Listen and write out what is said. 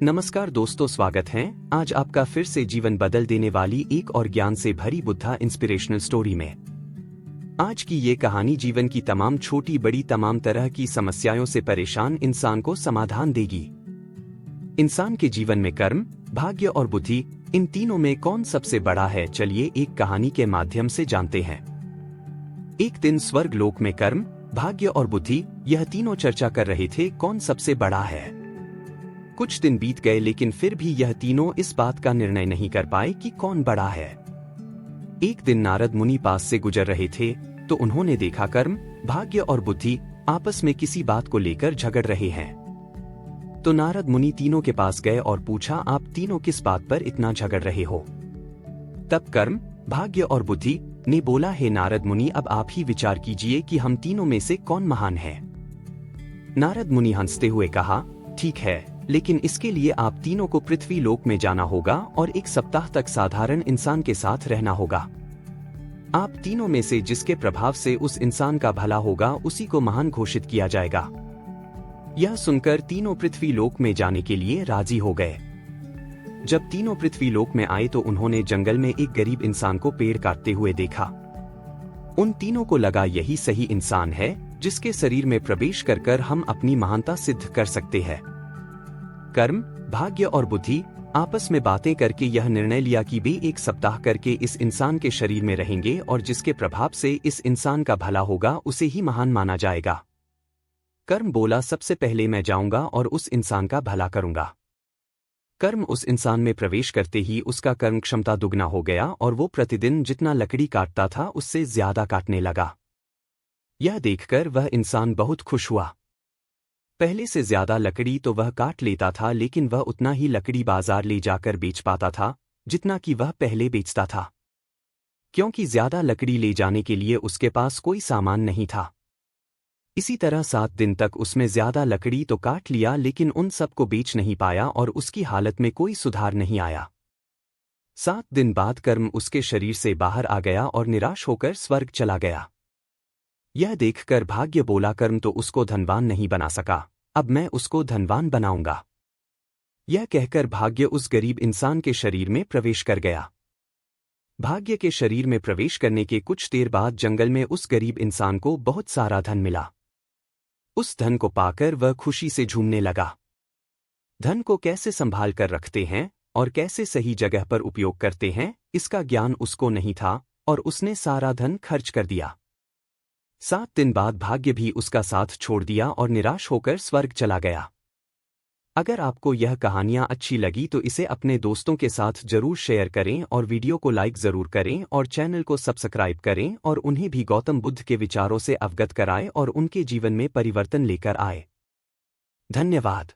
नमस्कार दोस्तों, स्वागत है आज आपका फिर से जीवन बदल देने वाली एक और ज्ञान से भरी बुद्धा इंस्पिरेशनल स्टोरी में। आज की ये कहानी जीवन की तमाम छोटी बड़ी तमाम तरह की समस्याओं से परेशान इंसान को समाधान देगी। इंसान के जीवन में कर्म, भाग्य और बुद्धि, इन तीनों में कौन सबसे बड़ा है, चलिए एक कहानी के माध्यम से जानते हैं। एक दिन स्वर्ग लोक में कर्म, भाग्य और बुद्धि, यह तीनों चर्चा कर रहे थे कौन सबसे बड़ा है। कुछ दिन बीत गए लेकिन फिर भी यह तीनों इस बात का निर्णय नहीं कर पाए कि कौन बड़ा है। एक दिन नारद मुनि पास से गुजर रहे थे तो उन्होंने देखा कर्म, भाग्य और बुद्धि आपस में किसी बात को लेकर झगड़ रहे हैं। तो नारद मुनि तीनों के पास गए और पूछा, आप तीनों किस बात पर इतना झगड़ रहे हो। तब कर्म, भाग्य और बुद्धि ने बोला, हे नारद मुनि, अब आप ही विचार कीजिए कि हम तीनों में से कौन महान है। नारद मुनि हंसते हुए कहा, ठीक है, लेकिन इसके लिए आप तीनों को पृथ्वी लोक में जाना होगा और एक सप्ताह तक साधारण इंसान के साथ रहना होगा। आप तीनों में से जिसके प्रभाव से उस इंसान का भला होगा उसी को महान घोषित किया जाएगा। यह सुनकर तीनों पृथ्वी लोक में जाने के लिए राजी हो गए। जब तीनों पृथ्वी लोक में आए तो उन्होंने जंगल में एक गरीब इंसान को पेड़ काटते हुए देखा। उन तीनों को लगा यही सही इंसान है जिसके शरीर में प्रवेश कर हम अपनी महानता सिद्ध कर सकते हैं। कर्म, भाग्य और बुद्धि आपस में बातें करके यह निर्णय लिया कि वे एक सप्ताह करके इस इंसान के शरीर में रहेंगे और जिसके प्रभाव से इस इंसान का भला होगा उसे ही महान माना जाएगा। कर्म बोला, सबसे पहले मैं जाऊंगा और उस इंसान का भला करूंगा। कर्म उस इंसान में प्रवेश करते ही उसका कर्म क्षमता दुगना हो गया और वो प्रतिदिन जितना लकड़ी काटता था उससे ज्यादा काटने लगा। यह देखकर वह इंसान बहुत खुश हुआ। पहले से ज्यादा लकड़ी तो वह काट लेता था लेकिन वह उतना ही लकड़ी बाजार ले जाकर बेच पाता था जितना कि वह पहले बेचता था, क्योंकि ज्यादा लकड़ी ले जाने के लिए उसके पास कोई सामान नहीं था। इसी तरह 7 दिन तक उसमें ज्यादा लकड़ी तो काट लिया लेकिन उन सब को बेच नहीं पाया और उसकी हालत में कोई सुधार नहीं आया। 7 दिन बाद कर्म उसके शरीर से बाहर आ गया और निराश होकर स्वर्ग चला गया। यह देखकर भाग्य बोला, कर्म तो उसको धनवान नहीं बना सका, अब मैं उसको धनवान बनाऊंगा। यह कहकर भाग्य उस गरीब इंसान के शरीर में प्रवेश कर गया। भाग्य के शरीर में प्रवेश करने के कुछ देर बाद जंगल में उस गरीब इंसान को बहुत सारा धन मिला। उस धन को पाकर वह खुशी से झूमने लगा। धन को कैसे संभाल कर रखते हैं और कैसे सही जगह पर उपयोग करते हैं, इसका ज्ञान उसको नहीं था और उसने सारा धन खर्च कर दिया। 7 दिन बाद भाग्य भी उसका साथ छोड़ दिया और निराश होकर स्वर्ग चला गया। अगर आपको यह कहानियां अच्छी लगी तो इसे अपने दोस्तों के साथ जरूर शेयर करें और वीडियो को लाइक जरूर करें और चैनल को सब्सक्राइब करें और उन्हें भी गौतम बुद्ध के विचारों से अवगत कराएं और उनके जीवन में परिवर्तन लेकर आए। धन्यवाद।